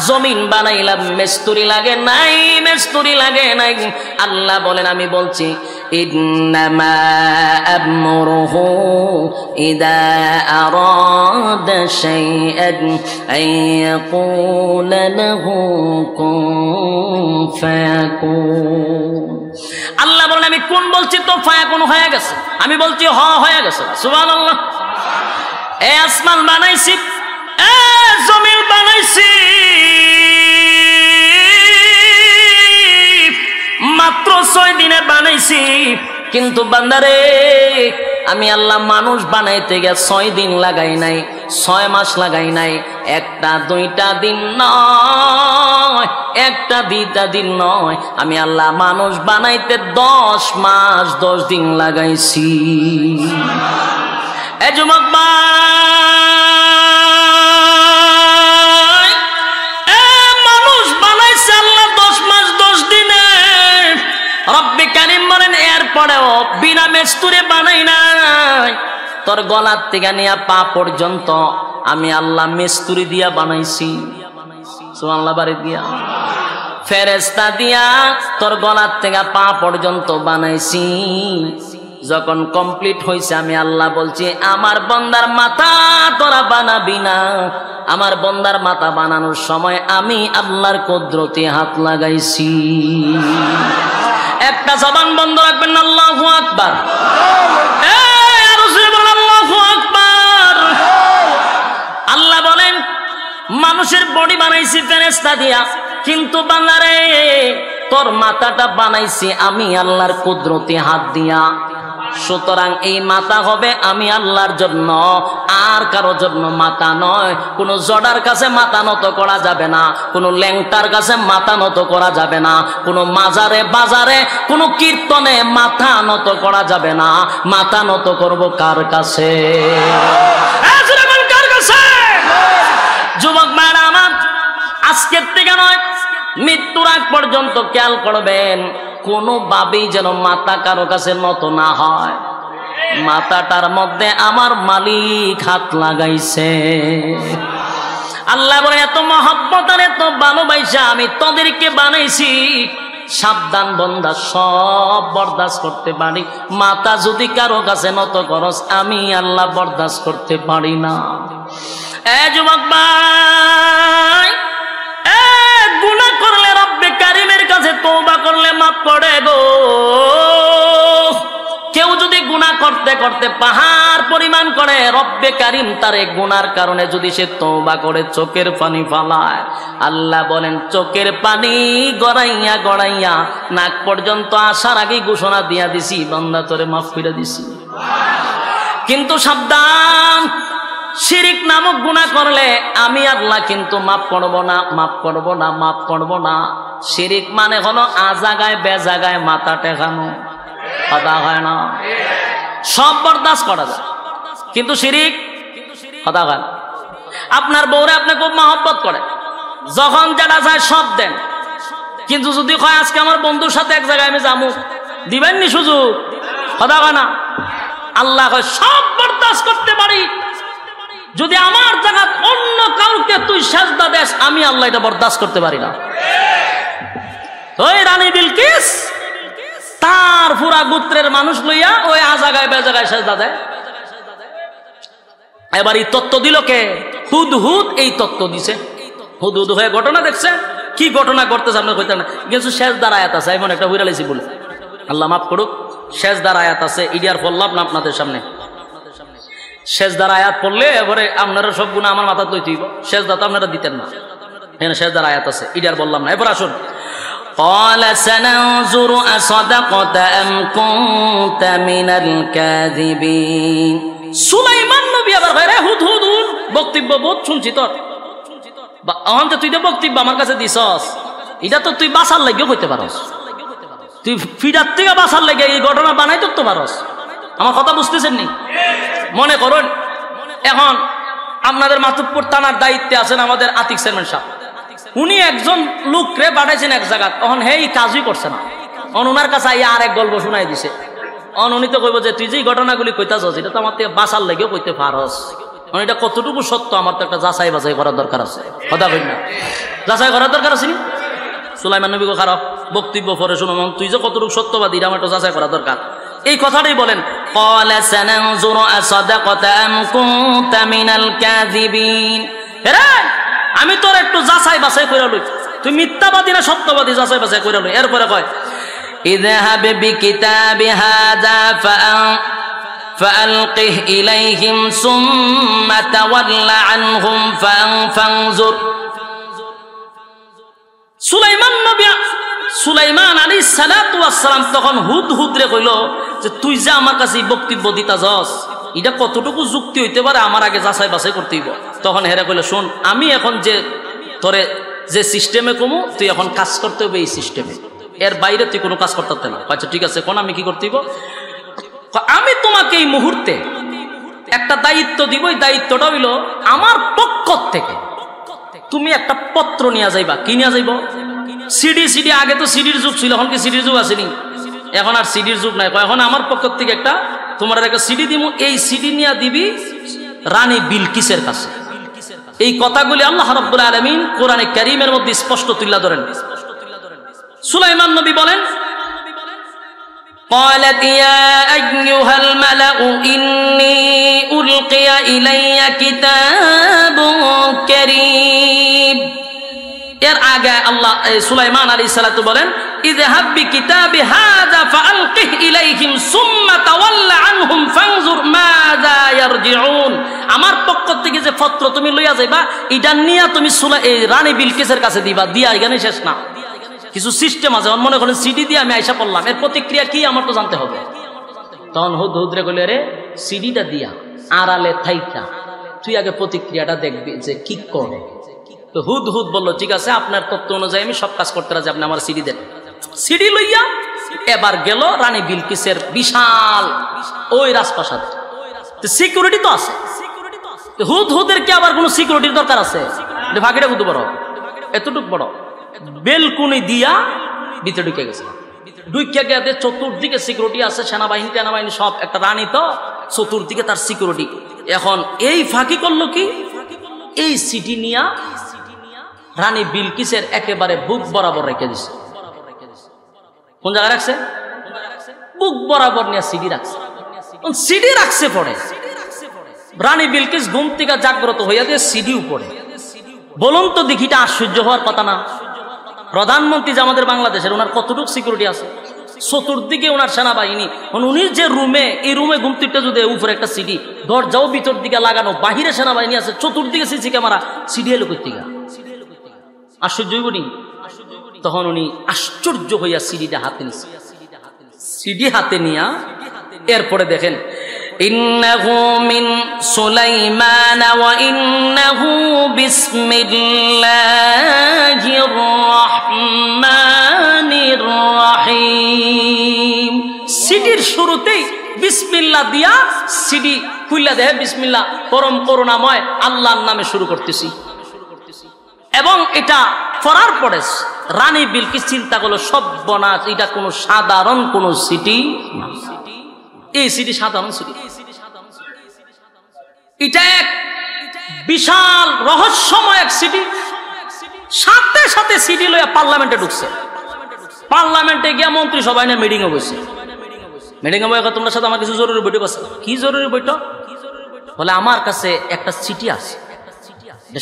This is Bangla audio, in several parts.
জমিন বানাইলাম, মিস্ত্রি লাগে নাই, মিস্ত্রি লাগে নাই। আল্লাহ বলেন আমি বলছি ইন্নামা আমরুহু ইযা আরাদা শাইআন আইয়াকুলা লাহু কুন ফায়াকুন। আল্লাহ বলেন আমি কোন বলছি তো ফায়াকুন হয়ে গেছে, আমি বলছি হ হয়ে গেছে। সুবহানাল্লাহ। এ আসমান বানাইছি, এ জমিন বানাইছি, মাত্র 6 দিনে বানাইছি। কিন্তু বান্দারে আমি আল্লাহ মানুষ বানাইতে গিয়ে 6 দিন লাগাই নাই, 6 মাস লাগাই নাই, 1-2 দিন নয়, 1-2 দিন নয়, আমি আল্লাহ মানুষ বানাইতে 10 মাস 10 দিন লাগাইছি। এ যুবক ভাই, মানুষ বানাইছে আল্লাহ 10 মাস 10 দিনে। রব্বে কারীম বলেন এরপরেও বিনা মিস্ত্রি বানাই নাই, তোর গলার থেকে নিয়ে পা পর্যন্ত আমি আল্লাহ মিস্ত্রি দিয়া বানাইছি। সুবহানাল্লাহ। বাড়ি দিয়া ফেরেশতা দিয়া তোর গলার থেকে পা পর্যন্ত বানাইছি। যখন কমপ্লিট হয়েছে আমি আল্লাহ বলছি আমার বান্দার মাথা তোরা বানাবি না। আমার বান্দার মাথা বানানোর সময় আমি আল্লাহর কুদরতে হাত লাগাইছি। একটা জবান বন্ধ রাখবেন না, আল্লাহু আকবার। আল্লাহু আকবার। আল্লাহ বলেন মানুষের বডি বানাইছি ফেরেশতা দিয়া, কিন্তু বান্দারে তোর মাথাটা বানাইছি আমি আল্লাহর কুদরতে হাত দিয়া। সুতরাং এই মাথা হবে আমি আল্লাহর জন্য, আর কারো জন্য মাথা নয়। কোন জড়ার কাছে মাথা নত করা যাবে না, কোন ল্যাংটার কাছে মাথা নত করা যাবে না, কোন মাজারে বাজারে কোন কীর্তনে মাথা নত করা যাবে না। মাথা নত করব কার কাছে? যুবক ভাইরা আমার, আজকের থেকে নয় মৃত্যুর আগ পর্যন্ত খেয়াল করবেন কোনোভাবেই যেন মাথা কারো কাছে নত না হয়। মাথাটার মধ্যে আমার মালিক হাত লাগাইছে। আল্লাহ বলে এত মহব্বত আর এত ভালোবাসা আমি তোদেরকে বানাইছি, সাবধান বান্দা, সব বরদাস্ত করতে পারি, মাথা যদি কারো কাছে নত করস আমি আল্লাহ বরদাস্ত করতে পারি না। এ যুবক ভাই, গুনাহ করলে রব্বে কারীমের কাছে তওবা করলে মাফ করে গো। কেউ যদি গুনাহ করতে করতে পাহাড় পরিমাণ করে, রব্বে কারীম তার এই গুনার কারণে যদি সে তওবা করে চোখের পানি ফালায়, আল্লাহ বলেন চোখের পানি গড়াইয়া গড়াইয়া নাক পর্যন্ত আসার আগেই ঘোষণা দিয়া দিছি বান্দা তোরে মাফ করে দিছি। কিন্তু সাবধান, শিরিক নামক গুনাহ করলে আমি আল্লাহ কিন্তু মাফ করব না, মাফ করব না, মাফ করব না। শিরিক মানে হলো আজাগায় বেজাগায় মাথা টেকানো, কথা হয় না? সব বরদাস্ত করা যায়, কিন্তু শিরিক কথা হয় না। আপনার বউরে আপনি খুব মহব্বত করে, যখন যেটা চায় সব দেন, কিন্তু যদি কয় আজকে আমার বন্ধুর সাথে এক জায়গায় আমি যাবো, দিবেন নি সুযোগ? কথা হয় না? আল্লাহ কয় সব বরদাস্ত করতে পারি, যদি আমার জায়গা অন্য কাউকে তুই সেজদা দেস আমি আল্লাহ এটা বরদাস্ত করতে পারি না। ওই রানী বিলকিস তার পুরা গোত্রের মানুষ লইয়া ওই আজাগায় বেজাগায় সেজদা দেয়। এবার এই তত্ত্ব দিল কে? হুদহুদ এই তত্ত্ব দিছে। হুদহুদ হয়ে ঘটনা দেখছে, কি ঘটনা ঘটতেছে আমরা কইতে না, কিছু সেজদার আয়াত আছে, এমন একটা হইরা লাইছি বলে আল্লাহ মাফ করুক। সেজদার আয়াত আছে, ইডিয়ার বললাম না আপনাদের সামনে। সেজদার আয়াত পড়লে এবারে আপনারা সব গুনাহ আমার মাথা লইতে হইব, সেজদা তো আপনারা দিতেন না। এখানে সেজদার আয়াত আছে, ইডিয়ার বললাম না। এবার আসুন, قال سننظر أصدقت أم كنت من الكاذبين। সুলাইমান নবী আবার কয় হুদহুদ বক্তব্য বহুত শুনছি তোর, এখন তুই তো বক্তব্য আমার কাছে দিছস, এটা তো তুই বাঁচার লাগিও কইতে পারস, তুই ফিরার থেকে বাঁচার লাগে এই ঘটনা বানাই তো পারস। আমার কথা বুঝতেছেন নি? মনে করুন এখন আপনাদের মাতুবপুর থানার দায়িত্বে আছেন আমাদের আতিক চেয়ারম্যান সাহেব, উনি একজন লোকরে পাঠাইছেন এক জায়গা, তখন হেই কাজই করছে না, ওনার কাছে আইয়া আর এক গল্প শুনাই দিছে। উনি তো কইব যে তুই যে ঘটনাগুলি কইতাছস এটা তো আমার থেকে বাঁচার লাগেও কইতে পারস, মানে এটা কতটুকু সত্য আমার তো একটা যাচাই বাছাই করার দরকার আছে, কথা বলি না, যাচাই করার দরকার আছে নি? সুলাইমান নবী খারাপ বক্তব্য পরে শুনো, তুই যে কতটুকু সত্যবাদী এটা আমার একটা যাচাই করা দরকার। এই কথাটাই বলেন, ক্বালা সানানজুরু আসাদাকাতা আম কুনতা মিনাল কাযিবিন। এরে আমি তোর একটু যাচাই বাছাই কইরা লই, তুই মিথ্যাবাদী না সত্যবাদী যাচাই বাছাই কইরা লই। এরপরে কয় ইযহাব বিকিতাবি হাযা فألقه إليهم ثم تول عنهم فانظر। সুলাইমান আলাইহিস সালাতু ওয়াস সালাম তখন হুদহুদ রে কইল যে তুই যে আমার কাছে বক্তব্য দিতা যাস এটা কতটুকু যুক্তি হইতে পারে, আমার আগে যাচাই বাছাই করতে হইব। তখন হেরা কইল শোন, আমি এখন যে তোরে যে সিস্টেমে কমু তুই এখন কাজ করতে হবে এই সিস্টেমে, এর বাইরে তুই কোনো কাজ করতে পারতে না। আচ্ছা ঠিক আছে, কোন আমি কি করতে হইব? আমি তোমাকে এই মুহূর্তে একটা দায়িত্ব দিব, এই দায়িত্বটা হইল আমার পক্ষ থেকে তুমি একটা পত্র নিয়ে যাইবা। কি নিয়ে যাইব? সিডি। আগে তো সিডির যুগ ছিল, এখন কি সিডির যুগ আসেনি? এখন আর সিডির যুগ নাই। এখন আমার পক্ষ থেকে একটা তোমার একটা সিডি দিব, এই সিডি নিয়ে দিবি রানী বিলকিসের কাছে। এই কথাগুলি আল্লাহ রাব্বুল আলামিন কোরআনে কারীমের মধ্যে স্পষ্ট তুলে ধরেন। সুলাইমান নবী বলেন قالت يا أيها الملأ إني ألقي إلي كتاب كريم। এর আগে আল্লাহ সুলাইমান আলাইহিস সালাতু বলেন ইযহাব বিকিতাবি হাযা ফাআলকিহ ইলাইহিম সুম্মা তাওয়াল্লা আনহুম ফানজুর মাযা ইয়ারজিউন। আমার পক্ষ থেকে যে পত্র তুমি লইয়া যাইবা এটা নিয়া তুমি এই রানী বিলকিসের কাছে দিবা। দিয়া এখানে শেষ না, কিছু সিস্টেম আছে। মনে করেন সিডি দিয়ে আমি আইসা পড়লাম, এর প্রতিক্রিয়া কি আমার তো জানতে হবে। তখন হুদহুদরে কইলে রে সিডিটা দিয়া আড়ালে থাইকা তুই আগে প্রতিক্রিয়াটা দেখবি যে কি করে। তো হুদহুদ বলল ঠিক আছে, আপনার তত্ত্ব অনুযায়ী আমি সব কাজ করতে রাজি, আপনি আমার সিডি দেন। সিডি লইয়া এবার গেল রানী বিলকিসের বিশাল ওই রাজপ্রাসাদ। সিকিউরিটি তো আছে, হুদহুদের কি আবার কোন সিকিউরিটির দরকার আছে? ভাগিটা কত বড়, এতটুক বড় বেলকুনি দিয়া ভিতরে ঢুকে গেছে। ঢুকে গিয়ে চতুর্দিকে সিকিউরিটি আছে, সেনাবাহিনী সব। একটা রানী তো চতুর্দিকে তার সিকিউরিটি। এখন এই ফাঁকি করলো কি, এই সিটি নিয়া রানী বিলকিসের একেবারে বুক বরাবর রেখে দিছে। কোন জায়গায় রাখছে? বুক বরাবর নিয়ে সিডি রাখছে। সিডি রাখছে পড়ে রানী বিলকিস ঘুম থেকে জাগ্রত হইয়া দিয়ে সিডি উপরে। বলুন তো দেখিটা আশ্চর্য হওয়ার কথা না? প্রধানমন্ত্রী যে আমাদের বাংলাদেশের, ওনার কতটুকু সিকিউরিটি আছে? চতুর্দিকে ওনার সেনাবাহিনী। উনি যে রুমে, এই রুমে ঘুম থেকে যদি উপরে একটা সিডি, দরজাও ভিতর দিকে লাগানো, বাহিরে সেনাবাহিনী আছে, চতুর্দিকে সিসি ক্যামেরা, সিডি এলো কর্তিকা। আশ্চর্য হইবনি? তখন উনি আশ্চর্য হইয়া সিডিটা হাতে নিছে। সিডি হাতে নিয়া এরপরে দেখেন ইন্নাহু মিন সুলাইমান ওয়া ইন্নাহু বিসমিল্লাহির রহমানির রহিম। সিডির শুরুতেই বিসমিল্লাহ দিয়া সিডি খুইলা দেয়, বিসমিল্লাহ পরম করুণাময় আল্লাহর নামে শুরু করতেছি। এবং এটা পড়ার পরে রানী বিলকিস চিন্তা করলো সর্বনাশ, এটা কোনো সাধারণ কোনো সিটি না। এই সিটি সাধারণ সিটি, এটা এক বিশাল রহস্যময় এক সিটি। সাথে সাথে সিটি লইয়া পার্লামেন্টে ঢুকছে। পার্লামেন্টে গিয়া মন্ত্রী সবাই না মিটিং এ বসে। মিটিং এ বসে তোমার সাথে আমার কিছু জরুরি বৈঠক আছে। কি জরুরি বৈঠক? বলে আমার কাছে একটা চিঠি আছে,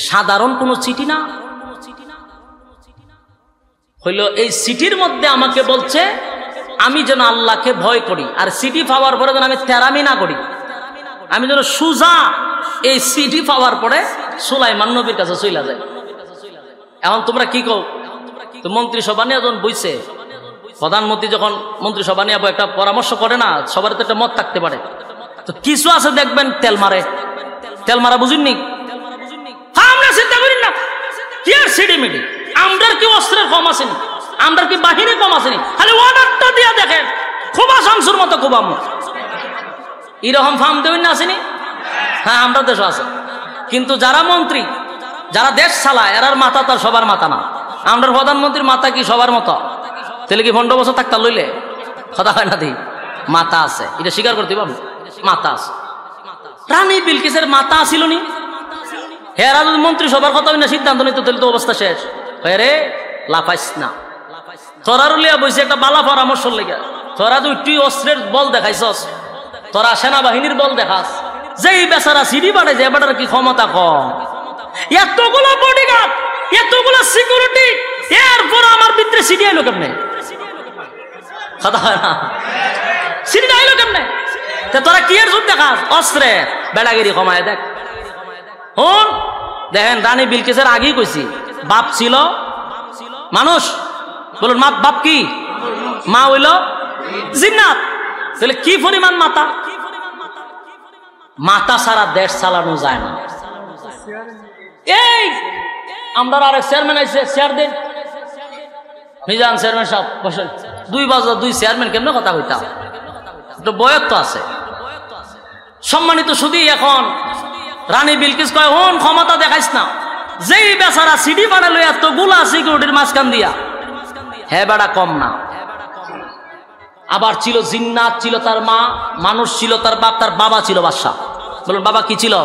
সাধারণ কোনো চিঠি না। হইল এই সিটির মধ্যে আমাকে বলছে আমি যেন আল্লাহকে ভয় করি, আর সিটি পাওয়ার পরে যেন আমি তেরামি না করি, আমি যেন সুজা এই সিটি পাওয়ার পরে সুলাইমান নবীর কাছে চইলা যায়। এখন তোমরা কি কও? তো মন্ত্রী সভা নিয়ে যখন বইছে, প্রধানমন্ত্রী যখন মন্ত্রী সভা নিয়ে একটা পরামর্শ করে না, সবার তো একটা মত থাকতে পারে। তো কিছু আছে দেখবেন তেল মারে, তেল মারা বুঝিনি? আমরা চিন্তা করি না কি আর সিডি মিডি, আমরা কি অস্ত্রের কম আসেনি, আমরা কি বাহিনী কম আসেনি, খালি অর্ডারটা দিয়া দেখেন খুবা শামসুর মতো খুবাম এরকম ফার্ম দেবেন না আসেনি? হ্যাঁ, আমরা দেশও আছে। কিন্তু যারা মন্ত্রী, যারা দেশ চালায়, এরার মাথা তার সবার মাথা না। আমরা প্রধানমন্ত্রীর মাথা কি সবার মতো? তাহলে কি 15 বছর থাকতা লইলে কথা হয় না? দিই মাথা আছে, এটা স্বীকার করতে পারবো, মাথা আছে। রানী বিলকিসের মাথা আসিল নি, হেরা যদি মন্ত্রিসভার কথা না সিদ্ধান্ত নিত তাহলে তো অবস্থা শেষ। রে লাফাইস না, তোরা লিয়া বসে একটা বালা পরামর্শ লেগে, তোরা তুই অস্ত্রের বল দেখাইছস, তোরা সেনাবাহিনীর বল দেখাস, যেই বেচারা সিডি বাড়ে যে বেটার কি ক্ষমতা কম, এতগুলো বডিগার্ড, এতগুলো সিকিউরিটি, এরপর আমার ভিতরে সিডি আইলো কেমনে? কথা হয় না, সিডি আইলো কেমনে? তোরা কি এর যুদ্ধ দেখাস? অস্ত্রে বেড়াগিরি কমায় দেখ। হন দেখেন, রানী বিলকিসের আগেই কইছি, বাপ ছিল মানুষ, বলুন বাপ কি? মা হইল জিন্নাত। তাহলে কি পরিমাণ মাথা? মাথা সারা দেশ চালানো যায় না। এই আমরা আরেক চেয়ারম্যান আইছে, চেয়ার দিন মিজান চেয়ারম্যান সাহেব বসেন। 2 বাজে 2 চেয়ারম্যান কেমনে কথা কইতাম? একটু বয়স তো আছে। সম্মানিত শুধু এখন রানী বিলকিস কয়, হন ক্ষমতা দেখাইস না, যেই বেচারা সিডি বাড়ালো এতগুলা সিকিউরিটির মাঝখান দিয়া, হ্যাঁ বেড়া কম না। আবার ছিল জিন্নাত, ছিল তার মা, মানুষ ছিল তার বাপ, তার বাবা ছিল বাদশা। বলুন বাবা কি ছিল?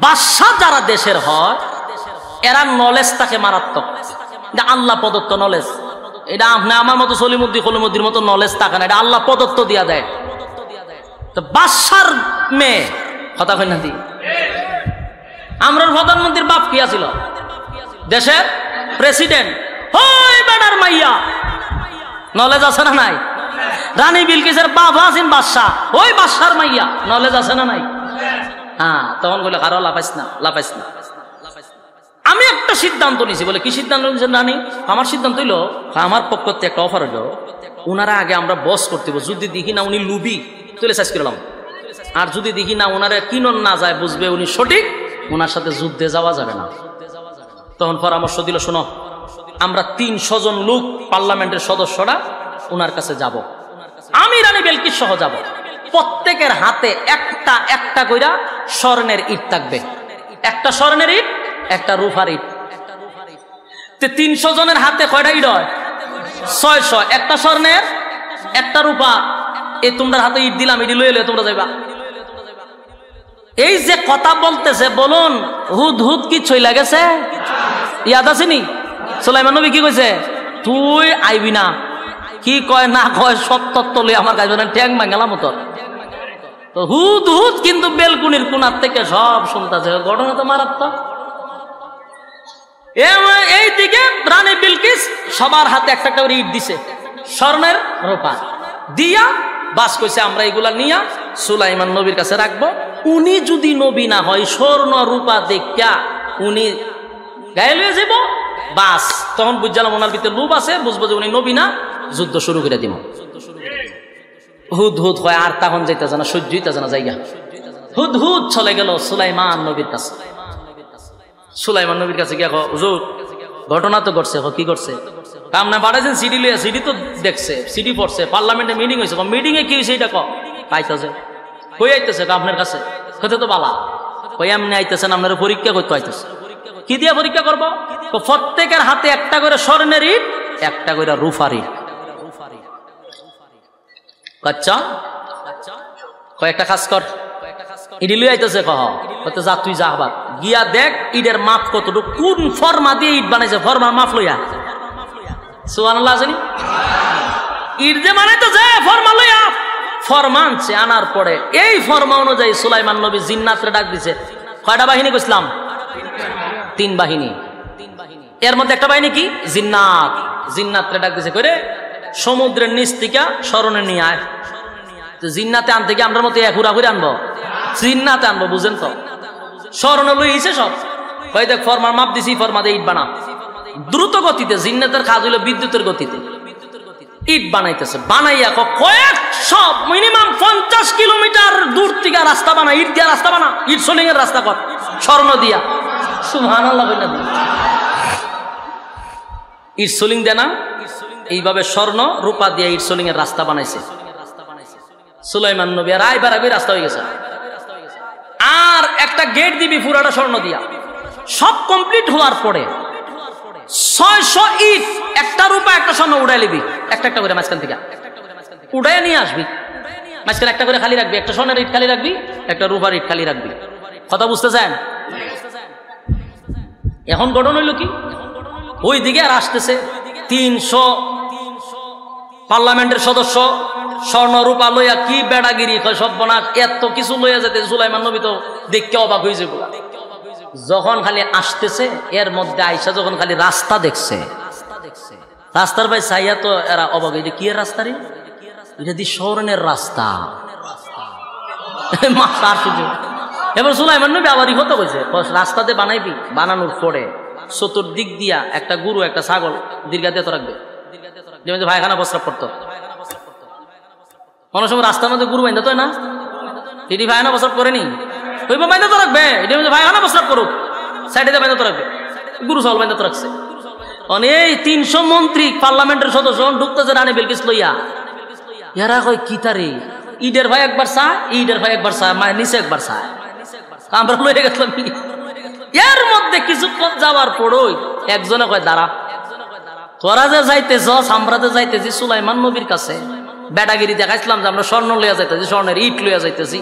বাদশা যারা দেশের হয় এরা নলেজ থাকে মারাত্মক, এটা আল্লাহ প্রদত্ত নলেজ। এটা আপনি আমার মতো সলিমুদ্দি খলিমুদ্দির মতো নলেজ থাকে না, এটা আল্লাহ প্রদত্ত দিয়া দেয়। তো বাদশার মেয়ে কথা কই না দি, আমরা প্রধানমন্ত্রীর বাপ কি আছিল? দেশের প্রেসিডেন্ট। ওই বেটার মাইয়া নলেজ আছে না নাই? রানী বিলকিসের বাপ আছেন বাদশা, ওই বাদশার মাইয়া নলেজ আছে না নাই? হ্যাঁ, তখন বলে কারো লাফাইস না, লাফাইস না। আমি একটা সিদ্ধান্ত নিছি। বলে কি সিদ্ধান্ত নিয়েছেন রানী? আমার সিদ্ধান্ত হইল, আমার পক্ষ থেকে একটা অফার হলো, উনারা আগে আমরা বস করতে হবে, যদি দেখি না উনি লুবি তুলে শেষ করলাম, আর যদি দেখি না ওনারা কিনন না যায় বুঝবে উনি সঠিক, ওনার সাথে যুদ্ধে যাওয়া যাবে না। তখন পরামর্শ দিল, শোনো আমরা 300 জন লোক পার্লামেন্টের সদস্যরা ওনার কাছে যাব, আমি রানী বিলকিস সহ যাব। প্রত্যেকের হাতে একটা একটা কইরা স্বর্ণের ইট থাকবে, একটা স্বর্ণের ইট, একটা রূপার ইট। 300 জনের হাতে কয়টা ইট হয়? 600। একটা স্বর্ণের, একটা রূপা। এই তোমরা হাতে ইট দিলাম, ইট লইলে তোমরা যাইবা। এই যে কথা বলতেছে, বলুন হুদ হুদ কি ছই লাগেছে? ইয়াদ আছে নি? সুলাইমান নবী কি কইছে? তুই আইবি না, কি কয় না কয় সব তত্ত্ব লই আমার কাছে ট্যাং ভাঙালাম মতো। তো হুদ হুদ কিন্তু বেলকুনির কোনার থেকে সব শুনতেছে, ঘটনা তো মারাত্মক। এই দিকে রানী বিলকিস সবার হাতে একটা একটা করে ইট দিছে, স্বর্ণের রূপা দিয়া বাস কইছে আমরা এগুলা নিয়া সুলাইমান নবীর কাছে রাখবো। উনি যদি নবী না হয়, স্বর্ণ রূপা দেখা উনি গায়ে লয়ে যাব, বাস তখন বুঝলাম ওনার ভিতরে লোভ আছে, বুঝবো যে উনি নবী না, যুদ্ধ শুরু করে দিব। হুদ হুদ হয়, আর তখন যাইতেছে না, সহ্য হইতেছে না জায়গা। হুদ হুদ চলে গেল সুলাইমান নবীর কাছে। সুলাইমান নবীর কাছে গিয়ে হুজুর ঘটনা তো ঘটছে। কি করছে? আপনি পাঠাইছেন সিডি লিয়া, সিডি তো দেখছে, সিডি পড়ছে, পার্লামেন্টে মিটিং হয়েছে। মিটিং এ কি হয়েছে এটা কাইতেছে, কই আইতেছে আপনার কাছে? হতে তো বালা কই এমনি আইতেছেন, আপনার পরীক্ষা করতে আইতেছে। কি দিয়ে পরীক্ষা করবো? প্রত্যেকের হাতে একটা করে স্বর্ণের ইট, একটা করে রূপার ইট। আচ্ছা কয়েকটা কাজ কর, ইডি লই আইতেছে, কত যা তুই যা, আবার গিয়া দেখ ইটের মাপ কতটুকু, কোন ফর্মা দিয়ে ইট বানাইছে, ফর্মার মাপ লইয়া। সুবহানাল্লাহ জানি ইট যে বানাইতে যায় ফর্মা লইয়া, ফর্মা আনছে। আনার পরে এই ফর্মা অনুযায়ী সুলাইমান নবী জিন্নাতরে ডাক দিছে। কয়টা বাহিনী কইছিলাম? 3 বাহিনী। এর মধ্যে একটা বাহিনী কি? জিন্নাত। জিন্নাতরে ডাক দিছে, কইরে সমুদ্রের নিচ থেকে স্মরণে নিয়ে আয়। জিন্নাতে আনতে কি আমরা মতো এক হুরা করে আনবো? জিন্নাতে আনবো, বুঝেন তো? স্মরণে লইছে সব। কই দেখ ফর্মার মাপ দিছি, ফর্মা দিয়ে ইট বানা। দ্রুত গতিতে, জিন্নাতের কাজ হইলো বিদ্যুতের গতিতে। ইট বানাইতেছে, বানাইয়া কয়েকশো, মিনিমাম 50 কিলোমিটার দূর থেকে রাস্তা বানা, ইট দিয়া রাস্তা বানা, ইট সোলিং এর রাস্তা কর স্বর্ণ দিয়া। সুবহানাল্লাহ বলে না, ইট সোলিং দেয় না, এইভাবে স্বর্ণ রূপা দিয়ে ইট সোলিং এর রাস্তা বানাইছে সুলাইমান নবী। আর আইবার আগে রাস্তা হয়ে গেছে। আর একটা গেট দিবি পুরাটা স্বর্ণ দিয়া। সব কমপ্লিট হওয়ার পরে 600 ইট, একটা রূপা একটা স্বর্ণ উড়াই লিবি, একটা একটা করে মাঝখান থেকে উড়াই নিয়ে আসবি। মাঝখানে একটা করে খালি রাখবি, একটা স্বর্ণের ইট খালি রাখবি, একটা রূপার ইট খালি রাখবি। কথা বুঝতেছেন? এখন ঘটনা হইল কি, ওই দিকে আর আসতেছে 300 পার্লামেন্টের সদস্য স্বর্ণ রূপা লইয়া কি বেড়াগিরি, সব বনাস এত কিছু লইয়া যেতে সুলাইমান নবী তো দেখতে অবাক হয়ে যাবে। যখন খালি আসতেছে এর মধ্যে আইসা যখন খালি রাস্তা দেখছে, রাস্তার ভাই চাইয়া তো এরা অবাক, এটা কি রাস্তা রে, এটা দি স্বর্ণের রাস্তা। এবার সুলাইমান নবী আবারই হতো কইছে, রাস্তাতে বানাইবি, বানানোর পরে চতুর্দিক দিয়া একটা গরু একটা ছাগল দীর্ঘাতে তো রাখবে, যেমন ভাইখানা প্রস্রাব করতো। অনেক সময় রাস্তার মধ্যে গরু বাইন্দা তো না, এটি ভাইখানা প্রস্রাব করেনি, ওই বাইন্দা তো রাখবে, এটি ভাইখানা প্রস্রাব করুক, সাইডে বাইন্দা তো রাখবে, গরু ছাগল বাইন্দা তো রাখছে। এই 300 মন্ত্রী পার্লামেন্টের সদস্য ঢুকতেছে রানী বিলকিস লইয়া, এরা কয় কি তারে, ঈদের ভাই একবার চা, ঈদের ভাই একবার চা, মায়ের নিচে একবার চা, আমরা লইয়া গেছিলাম। এর মধ্যে কিছুক্ষণ যাওয়ার পরই একজনে কয় দাঁড়া, তোরা যে যাইতেছ আমরা যে যাইতেছি সুলাইমান নবীর কাছে, বেড়াগিরি দেখাইছিলাম যে আমরা স্বর্ণ লইয়া যাইতেছি, স্বর্ণের ইট লইয়া যাইতেছি,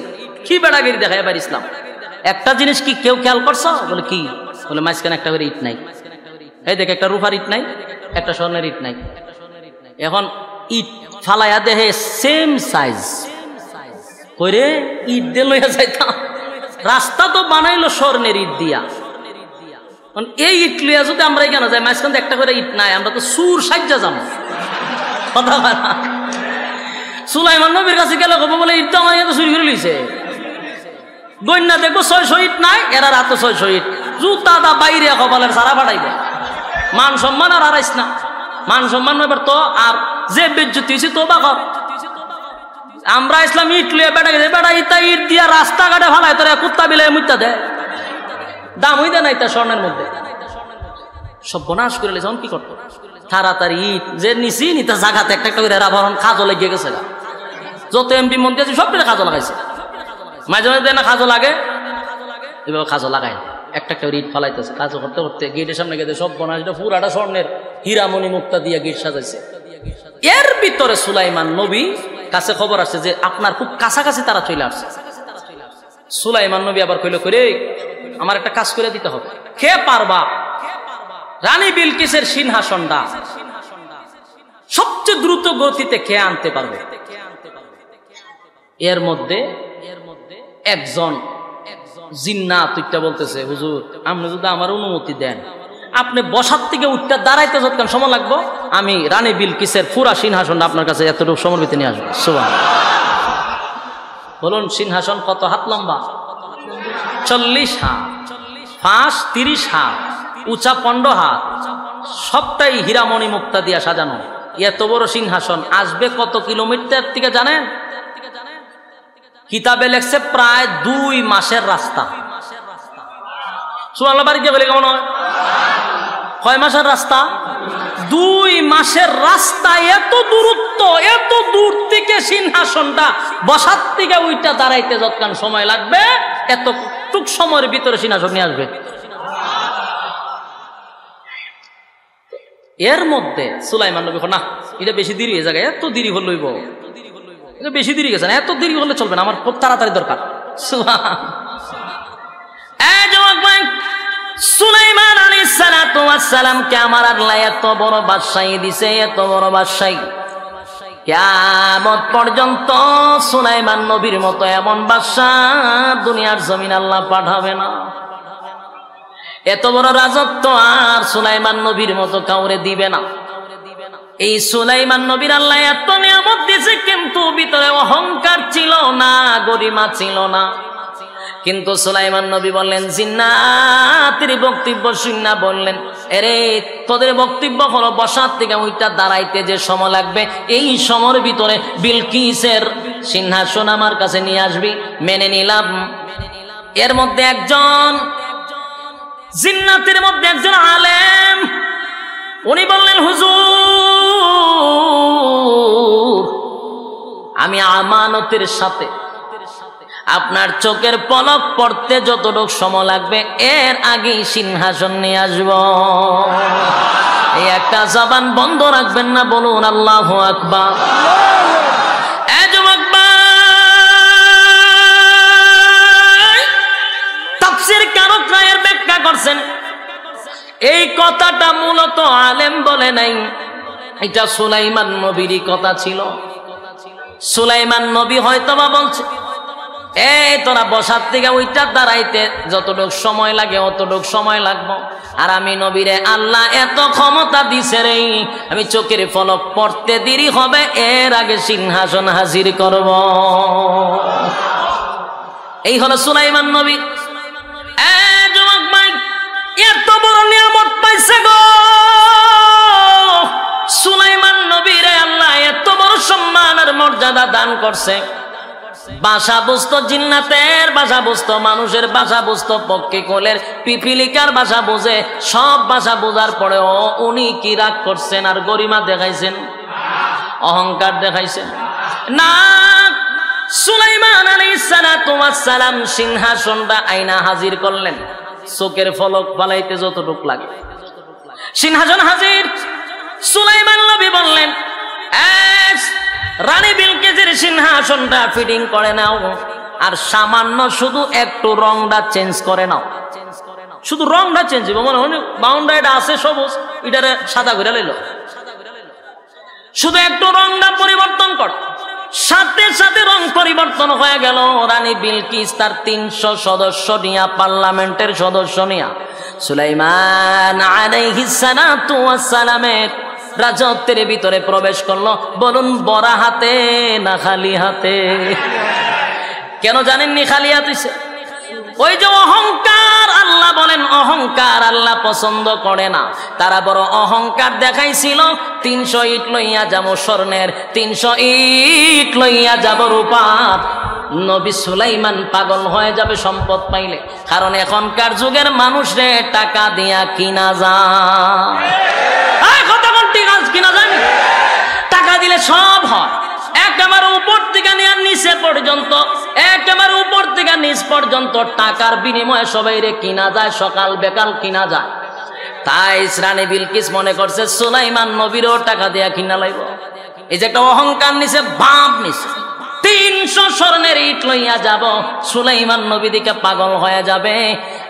কি বেড়াগিরি দেখাই পারিছিলাম। একটা জিনিস কি কেউ খেয়াল করছ? বলে কি? বলে মাঝখানে একটা করে ইট নাই, এই দেখ একটা রূপার ইট নাই, একটা স্বর্ণের ইট নাই। এখন ইট ফালাইয়া দেহে সেম সাইজ করে ইট দিয়ে লইয়া যাইতাম, রাস্তা তো বানাইলো স্বর্ণের ইট দিয়া, এই ইট লইয়া যদি আমরা কেন যাই, মাঝখানে একটা করে ইট নাই, আমরা তো সুর সাজ্জা যাবো। কথা বলা সুলাইমান নবীর কাছে গেলে কব বলে ইট তো আমার এত চুরি করে লইছে, গন্যা দেখবো 600 ইট নাই, এরা রাত 600 ইট, জুতা দা বাইরে কপালের সারা ফাটাইবে, মান সম্মান আর আড়াইস না, মান সম্মান এবার তো আর যে বেজ্জতি হয়েছে তো বাকর। আমরা ইসলাম ইট লইয়া বেটা গেছে, বেটা ইটা ইট দিয়া রাস্তাঘাটে ফালাই তোরা কুত্তা বিলাই মুত্তা দেয়, দাম হইতে নাই তা স্বর্ণের মধ্যে, সব বনাশ করে লেছে। কি করতো তাড়াতাড়ি ইট যে নিছি নিতে জায়গাতে একটা একটা করে আভরণ খাজো লেগে গেছে, যত এমপি মন্ত্রী আছে সব খাজো লাগাইছে, মাঝে মাঝে না খাজো লাগে, এভাবে খাজো লাগাই একটা একটা ইট ফালাইতেছে, কাজও করতে করতে গেটের সামনে গেছে সব বনাশ পুরাটা স্বর্ণের হীরামণি মুক্তা দিয়ে গেট সাজাইছে। এর ভিতরে সুলাইমান নবী কাছে খবর আসছে যে আপনার খুব কাছাকাছি তারা চলে আসছে। সুলাইমান নবী আবার কইল করে আমার একটা কাজ করে দিতে হবে, কে পারবা রানী বিলকিসের সিংহাসনটা সবচেয়ে দ্রুত গতিতে কে আনতে পারবে? এর মধ্যে একজন জিন্নাত উঠতে বলতেছে, হুজুর আপনি যদি আমার অনুমতি দেন, আপনি বসার থেকে উঠতে দাঁড়াইতে যতক্ষণ সময় লাগবো, আমি রানী বিলকিসের পুরা সিংহাসনটা আপনার কাছে এতটুকু সময়ের ভিতরে নিয়ে আসবো। সুবহানাল্লাহ। বলুন সিংহাসন কত হাত লম্বা? 40 হাত, ফাঁস 30 হাত, উঁচা 15 হাত, সবটাই হীরামণি মুক্তা দিয়া সাজানো। এত বড় সিংহাসন আসবে কত কিলোমিটার থেকে জানেন? কিতাবে লেখছে প্রায় 2 মাসের রাস্তা। সুবহানাল্লাহ। বাড়ি গিয়ে বলে কেমন হয়? কয় মাসের রাস্তা? 2 মাসের রাস্তা। এত দূরত্ব, এত দূর থেকে সিংহাসনটা বসার থেকে ওইটা দাঁড়াইতে যতক্ষণ সময় লাগবে, এত টুক সময়ের ভিতরে সিংহাসন নিয়ে আসবে। এর মধ্যে সুলাইমান নবী না, এটা বেশি দেরি হয়ে যাবে, এত দেরি হল লইব, এটা বেশি দেরি গেছে না, এত দেরি হলে চলবে না, আমার খুব তাড়াতাড়ি দরকার। সুলাইমান আলাইহিস সালাতু ওয়াস সালাম কে আমার আল্লাহ এত বড় বাদশাহী দিছে, এত বড় বাদশাহী, কিয়ামত পর্যন্ত সুলাইমান নবীর মতো এমন বাদশাহ দুনিয়ার জমিন আল্লাহ পাঠাবে না। এত বড় রাজত্ব আর সুলাইমান নবীর মতো কাউরে দিবে না। এই সুলাইমান নবীর আল্লাহ এত নিয়ামত দিয়েছে, কিন্তু ভিতরে অহংকার ছিল না, গরিমা ছিল না। কিন্তু সুলাইমান নবী বললেন, জিন্নাতের বক্তব্য শুননা বললেন, এরে তোদের বক্তব্য হলো বসার থেকে ওইটা দাঁড়াইতে যে সময় লাগবে, এই সময়ের ভিতরে বিলকিসের সিংহাসন আমার কাছে নিয়ে আসবি। মেনে নিলাম। এর মধ্যে একজন জিন্নাতের মধ্যে একজন আলেম, উনি বললেন, হুজুর আমি আমানতের সাথে আপনার চোখের পলক পড়তে যতটুকু সময় লাগবে এর আগেই সিংহাসন নিয়ে আসব। এই একটা জবান বন্ধ রাখবেন না, বলুন আল্লাহু আকবার। এ যুবক ভাই, এই কথাটা মূলত আলেম বলে নাই, এটা সুলাইমান নবীরই কথা ছিল। সুলাইমান নবী হয়তোবা বলছে, এই তোরা বসার থেকে ওইটা দাঁড়াইতে যতটুক সময় লাগে অতটুক সময় লাগবো, আর আমি নবীরে আল্লাহ এত ক্ষমতা দিছে রে, আমি চোখের পলক পড়তে দেরি হবে, এর আগে সিংহাসন হাজির করব। এই হলো সুলাইমান নবী। যুবক ভাই, এত বড় নিয়ামত পাইছে গো সুলাইমান নবীরে আল্লাহ, এত বড় সম্মান আর মর্যাদা দান করছে। ভাষা বুঝতো জিন্নাতের ভাষা বুঝতো, মানুষের ভাষা বুঝতো, পক্ষী কোলের পিপিলিকার ভাষা বোঝে। সব ভাষা বোঝার পরেও উনি কি রাগ করছেন আর গরিমা দেখাইছেন, অহংকার দেখাইছেন না। সুলাইমান আলাইহিস সালাতু ওয়াস সালাম সিংহাসনটা আইনা হাজির করলেন, চোখের ফলক ফালাইতে যতটুক লাগে সিংহাসন হাজির। সুলাইমান নবী বললেন, রানী বিলকিসের সিংহাসনটা ফিটিং করে নাও, আর সামান্য শুধু একটু রংটা চেঞ্জ করে নাও। শুধু রংটা চেঞ্জ হবে, মনে হয় বাউন্ডারিটা আছে সবুজ, এটারে সাদা করে লইল, শুধু একটু রংটা পরিবর্তন কর। সাথে সাথে রং পরিবর্তন হয়ে গেল। রানী বিলকিস তার 300 সদস্য নিয়া, পার্লামেন্টের সদস্য নিয়া সুলাইমান আলাইহিস সালাতু ওয়াস সালামের রাজত্বের ভিতরে প্রবেশ করলো। বলুন, বড়া হাতে না খালি হাতে? কেন জানেননি খালি হাতে? ওই যে অহংকার, আল্লাহ বলেন অহংকার আল্লাহ পছন্দ করে না। তারা বড় অহংকার দেখাইছিল, 300 ইট লইয়া যাব স্বর্ণের, 300 ইট লইয়া যাব রূপার। নবী সুলাইমান পাগল হয়ে যাবে সম্পদ পাইলে, কারণ এখনকার যুগের মানুষরে টাকা দিয়া কিনা যায়। কিনা যায়, টাকা দিলে সব হয়। একেবারে উপর থেকে নিয়ে নিচে পর্যন্ত, একেবারে উপর থেকে নিচ পর্যন্ত টাকার বিনিময়ে সবাই রে কিনা যায়, সকাল বেকাল কিনা যায়। তাই রানী বিলকিস মনে করছে সুলাইমান নবীরও টাকা দিয়া কিনা লাইব। এই যে একটা অহংকার নিছে, ভাব নিছে, 300 স্বর্ণের ইট লইয়া যাব, সুলাইমান নবী দিকে পাগল হয়ে যাবে।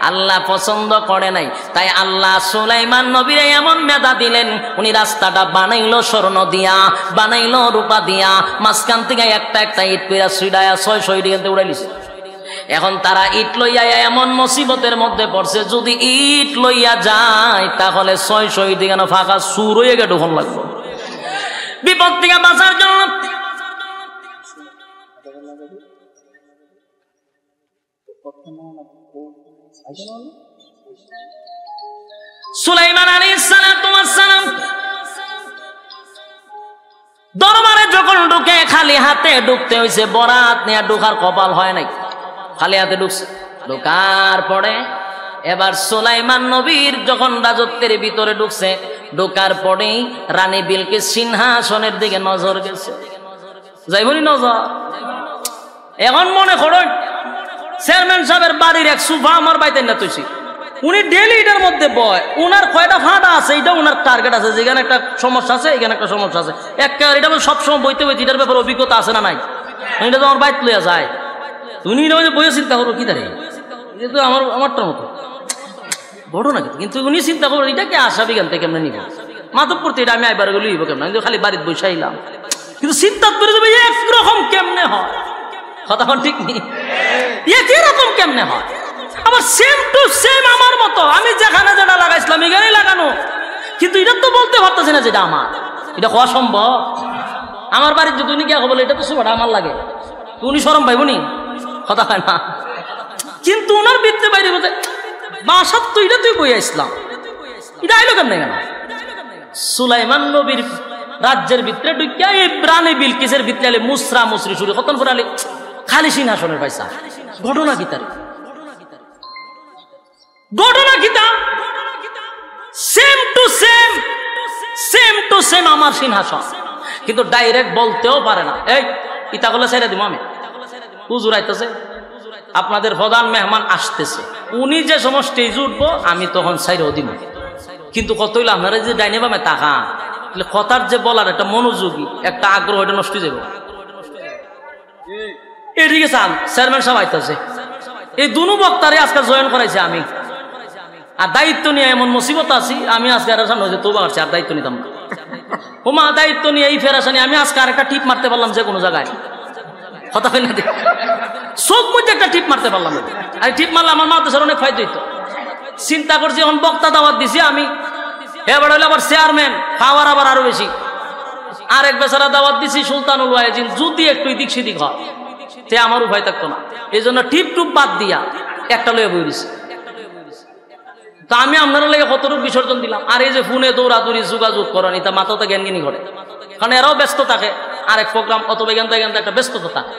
আল্লাহ পছন্দ করে নাই, তাই আল্লাহ সুলাইমান নবীরে এমন মেধা দিলেন, উনি রাস্তাটা বানাইলো স্বর্ণ দিয়া, বানাইলো রূপা দিয়া, মাঝখান থেকে একটা একটা ইট পেরা সুইডায়া 600 ইট এখান থেকে উড়াইলিছে। এখন তারা ইট লইয়া এমন মুসিবতের মধ্যে পড়ছে, যদি ইট লইয়া যায় তাহলে 600 ইট এখানে ফাঁকা সুর হয়ে গেছে, ঢোকন লাগবে। বিপদ থেকে বাঁচার জন্য সুলাইমান আলাইহিস সালাতু ওয়াস সালাম দরবারে যখন ঢুকে, খালি হাতে ঢুকতে হইছে, বরাত নিয়ে ঢুকার কপাল হয় নাই, খালি হাতে ঢুকছে। ঢুকার পরে এবার সুলাইমান নবীর যখন রাজত্বের ভিতরে ঢুকছে, ঢুকার পরেই রানী বিলকিস সিংহাসনের দিকে নজর গেছে। যাইবনি নজর? এখন মনে করেন চেয়ারম্যান সাহেবের বাড়ির এক সোফা আমার বাইতে না তুইছি, উনি ডেলি এটার মধ্যে বয়, উনার কয়টা ফাঁটা আছে, এটা উনার টার্গেট আছে, যেখানে একটা সমস্যা আছে এখানে একটা সমস্যা আছে, একটা এটা সবসময় বইতে বইতে এটার ব্যাপারে অভিজ্ঞতা আছে না নাই, এটা তো আমার বাইত লইয়া যায়। তুমি এটা বইয়ে চিন্তা করো কি দাঁড়িয়ে, এটা তো আমারটার মতো বড় না, কিন্তু উনি চিন্তা করো এটা কি আসা বিজ্ঞান থেকে কেমনে নিব, মাতব করতে এটা আমি আইবার গেলে নিব কেমন, খালি বাড়িতে বসাইলাম, কিন্তু চিন্তা করে দেবে একরকম কেমনে হয়, কথা ঠিক নেই, একই রকম কেমনে হয়। আবার সেম টু সেম আমার মতো, আমি যেখানে যেটা লাগাইছিলাম এখানেই লাগানো, কিন্তু এটা তো বলতে পারতেছি না যেটা আমার, এটা হওয়া সম্ভব। আমার বাড়ির যদি উনি গিয়া বলে এটা তো সোফাটা আমার লাগে, উনি শরম পাইব নি, কথা হয় না। কিন্তু উনার বৃত্তে বাইরে বলতে বাসার তো এটা তুই বই আসলাম, এটা আইলো কেমনে কেন? সুলাইমান নবীর রাজ্যের ভিতরে ঢুকিয়া এই রানী বিলকিসের ভিতরে মুসরা মুসরি শুরু কতন করে আলে খালি সিংহাসনের পয়সা। ঘটনা কি তার? ঘটনা কি তা? Same to same, same to same আমার সিংহাসন, কিন্তু ডাইরেক্ট বলতেও পারে না। এই ইতা গুলো ছেড়ে দিব আমি, হুজুর আইতেছে, আপনাদের প্রধান মেহমান আসতেছে, উনি যে সময় স্টেজে উঠবো আমি তখন ছাইরেও দিব, কিন্তু কত হইলো আপনারা যে ডাইনে বামে তাকা, কথার যে বলার একটা মনোযোগী একটা আগ্রহ, এটা নষ্ট হয়ে যাবে। এদিকে চান চেয়ারম্যান সাহেব আইতেছে, এই দুনো বক্তারে আজকে জয়েন করাইছে আমি, আর দায়িত্ব নিয়ে এমন মুসিবত আছি, আমি আজকে আর সামনে তোবা করছি, আর দায়িত্ব নিতাম না। ওমা দায়িত্ব নিয়ে এই ফেরাসানি, আমি আজকে আরেকটা টিপ মারতে পারলাম যে কোনো জায়গায়, কথা হয় না, চোখ মধ্যে একটা টিপ মারতে পারলাম, আর টিপ মারলে আমার মাদ্রাসার অনেক ফায়দা হইতো। চিন্তা করছি এখন বক্তা দাওয়াত দিছি আমি, এবার হইলে আবার চেয়ারম্যান, পাওয়ার আবার আরো বেশি। আরেক বেচারা দাওয়াত দিছি সুলতানুল ওয়াইজিন, যদি একটু এদিক সেদিক হয় সে আমার উপায় থাকতো না, এই জন্য টিপ টুপ বাদ দিয়া একটা লয়ে বই দিছি। তা আমি আপনারা লেগে কতটুকু বিসর্জন দিলাম। আর এই যে ফোনে দৌড়াদৌড়ি যোগাযোগ করেন, এটা মাথাতে জ্ঞানগিনি করে, কারণ এরাও ব্যস্ত থাকে, আরেক প্রোগ্রাম অথবা জ্ঞান একটা ব্যস্ততা থাকে।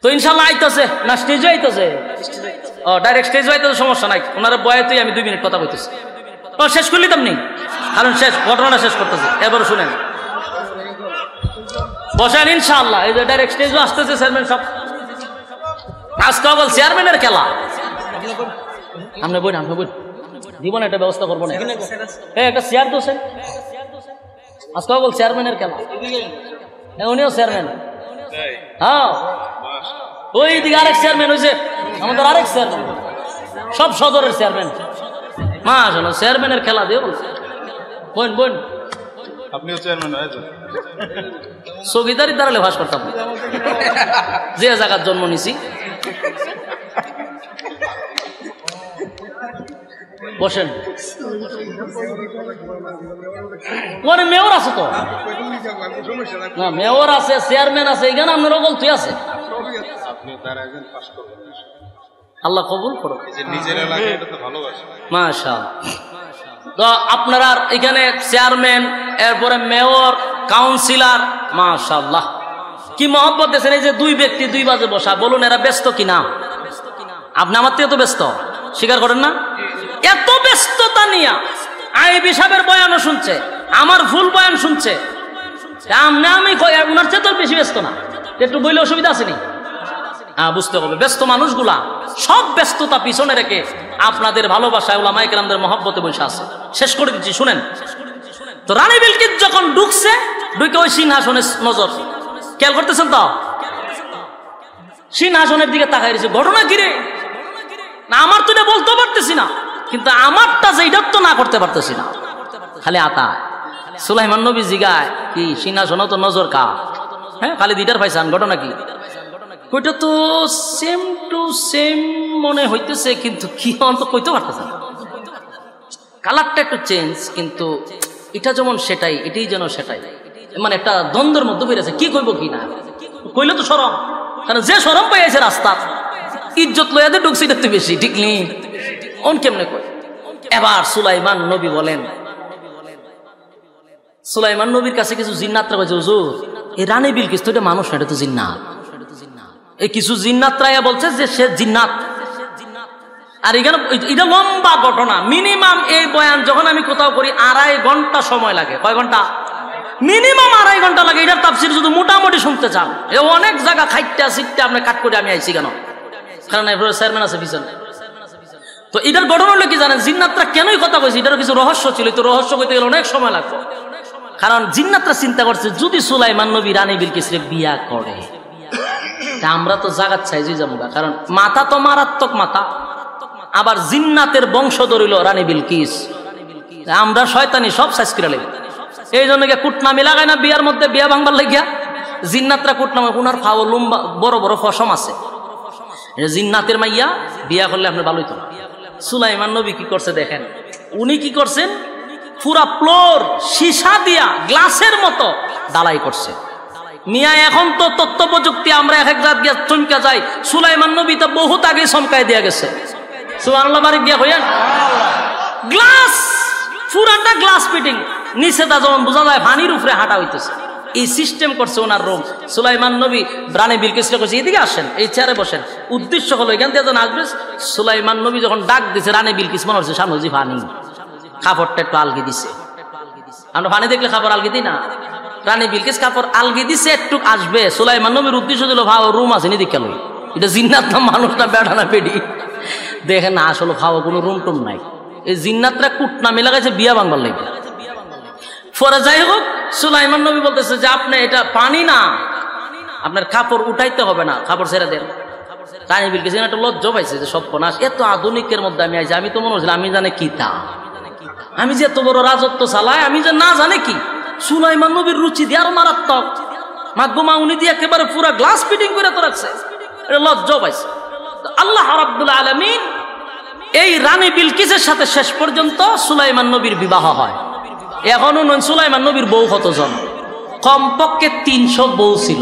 তো ইনশাল্লাহ আইতেছে না, স্টেজে আইতেছে, ও ডাইরেক্ট স্টেজে আইতেছে, সমস্যা নাই। ওনারা বয়াতেই আমি 2 মিনিট কথা বলতেছি, ও শেষ করলি তেমনি, কারণ শেষ ঘটনাটা শেষ করতেছে। এবার শুনেন, বসেন ইনশাআল্লাহ। এই যে ডাইরেক্ট স্টেজও আসতেছে, চেয়ারম্যান সব আজকে বল চেয়ারম্যানের খেলা। আপনি বই জীবনে একটা ব্যবস্থা করবো না, একটা চেয়ার দোষেন, আজকে বল চেয়ারম্যানের খেলা, উনিও চেয়ারম্যান। হ্যাঁ, ওই দিকে আরেক চেয়ারম্যান হয়েছে, আমাদের আরেক চেয়ারম্যান, সব সদরের চেয়ারম্যান। মা শোনো, চেয়ারম্যানের খেলা দিয়ে বোন বোন, আপনিও চেয়ারম্যান হয়েছেন, চৌকিদারি দাঁড়ালে ভাস করতাম, যে জায়গার জন্ম নিছি। বসেন, ওর মেয়র আছে তো না, মেয়র আছে, চেয়ারম্যান আছে, এখানে আপনারও বলতে আছে। আল্লাহ কবুল করো, মাশাআল্লাহ। তো আপনারা এখানে চেয়ারম্যান, এরপরে মেয়র, কাউন্সিলর, মাশাআল্লাহ কি মহব্বত দিয়েছেন। এই যে 2 ব্যক্তি 2 বাজে বসা, বলুন এরা ব্যস্ত কিনা? আপনি আমার থেকে তো ব্যস্ত, স্বীকার করেন না? এত ব্যস্ততা নিয়ে আইবি সাহেবের বয়ানও শুনছে, আমার ফুল বয়ান শুনছে, আমি ওনার চেয়ে তো বেশি ব্যস্ত না, একটু বইলে অসুবিধা আসেনি? হ্যাঁ, বুঝতে হবে ব্যস্ত মানুষগুলা সব ব্যস্ততা পিছনে রেখে আপনাদের ভালোবাসায় উলামায়ে কেরামদের মহব্বতে বসে আছে। শেষ করে দিচ্ছি, শুনেন। তো রানী বিলকিস যখন ঢুকছে, ঢুকে ওই সিংহাসনের নজর খেয়াল করতেছেন তো, সিংহাসনের দিকে তাকাই রয়েছে। ঘটনা কিরে না, আমার তো এটা বলতে পারতেছি না, কিন্তু আমারটা যেটা তো না করতে পারতেছি না, খালি আতা। সুলাইমান নবী জিগায় কি সিংহাসন তো নজর কা? হ্যাঁ, খালি 2টার পাইছান, ঘটনা কি? ওইটা তো সেম টু সেম মনে হইতেছে, কিন্তু কি অন্ত কইতে পারতেছে না, কালারটা একটু চেঞ্জ, কিন্তু এটা যেমন সেটাই, এটাই যেন সেটাই, মানে একটা দ্বন্দ্বের মধ্যে বেরিয়েছে, কি কইব কি না কইলে তো শরম, কারণ যে শরম পাইছে রাস্তা ইজ্জত লইয়াদের ঢুকছি এটা তো বেশি, ঠিক নেই অন কেমনে কই। এবার সুলাইমান নবী বলেন, সুলাইমান নবীর কাছে কিছু জিন্নাতরা কইছে, হুজুর এই রানী বিলকিস তো এটা মানুষ না, এটা তো জিন্নাত। এই কিছু জিন্নাতরা বলছে যে সে জিন্নাত। আর এখানে এটা লম্বা ঘটনা, মিনিমাম এই বয়ান যখন আমি কোথাও করি 2.5 ঘন্টা সময় লাগে। কয় ঘন্টা? মিনিমাম 2.5 ঘন্টা লাগে। এটার তাফসীর যদি মোটামুটি শুনতে চান, এ অনেক জায়গা খাইতে সিটতে আপনি কাট করে আমি আইছি কেন, কারণ এরপরে চেয়ারম্যান আছে পিছনে। তো এটার ঘটনা হলো কি জানেন, জিন্নাতরা কেনই কথা কইছে, এটারও কিছু রহস্য ছিল। তো রহস্য কইতে গেলে অনেক সময় লাগবে, কারণ জিন্নাতরা চিন্তা করছে যদি সুলাইমান নবী রানী বিলকিসরে বিয়া করে, তা আমরা তো জাগাত চাইছি যাবো, কারণ মাথা তো মারাত্মক মাথা, আবার জিন্নাতের বংশধর হইল রানী বিলকিস, আমরা শয়তানি সব সাইজ করে লাগি। এই জন্য কুটনামি লাগায় না বিয়ার মধ্যে, বিয়া ভাঙবার লাগিয়া জিন্নাতরা কুটনামে, উনার ফাও লম্বা বড় বড় ফসম আছে, জিন্নাতের মাইয়া বিয়া করলে আপনি ভালোই তো না। সুলাইমান নবী কি করছে দেখেন, উনি কি করছেন, পুরা ফ্লোর সীসা দিয়া গ্লাসের মতো ডালাই করছে। মিয়া এখন তো তথ্য প্রযুক্তি, আমরা এক জাত গিয়া চমকা যাই, সুলাইমান নবী তো বহুত আগে চমকায় দিয়া গেছে। সুবহানাল্লাহ, বাড়ি গিয়া হইয়া গ্লাস, পুরাটা গ্লাস ফিটিং, নিচে তা যেমন বোঝা যায় পানির উপরে হাঁটা হইতেছে, এই সিস্টেম করছে ওনার রুম। সুলাইমান নবী রানী বিলকিসকে কইছে এদিকে আসেন, এই চেয়ারে বসেন। উদ্দেশ্য হলো এখান থেকে যখন আসবে, সুলাইমান নবী যখন ডাক দিছে, রানী বিলকিস মনে হচ্ছে সামনে যে পানি, কাপড়টা একটু আলগি দিছে। আমরা পানি দেখলে কাপড় আলগি দিই না, রানী বিলকিস কাপড় আলগি দিছে, একটু আসবে। সুলাইমান নবীর উদ্দেশ্য দিল ভাও রুম আছে নি দিকে, এটা জিন্নাত না মানুষ না বেড়া না পেডি, দেখেন না আসলে খাওয়া কোনো রুম টুম নাই। এই জিন্নাতরা কুটনামি লাগাইছে বিয়া ভাঙবার লাগে। পরে যাই হোক, সুলাইমান নবী বলতেছে যে আপনি এটা পানি না, আপনার কাপড় উঠাইতে হবে না, কাপড় ছেড়ে দেন। রানী বিলকিস একটা লজ্জা পাইছে যে সর্বনাশ, এত আধুনিকের মধ্যে আমি আইছি, আমি তো মনে হচ্ছিল আমি জানে কি তা, আমি যে এত বড় রাজত্ব চালাই আমি যে না জানে কি। সুলাইমান নবীর রুচি দিয়ে আরো মারাত্মক, মাগমা উনি দিয়ে একেবারে পুরা গ্লাস ফিটিং করে তো রাখছে, এটা লজ্জা পাইছে। আল্লাহ রাব্বুল আলামিন এই রানী বিলকিসের সাথে শেষ পর্যন্ত সুলাইমান নবীর বিবাহ হয়। এখনো সুলাইমান নবীর বউ কতজন? কমপক্ষে 300 বউ ছিল।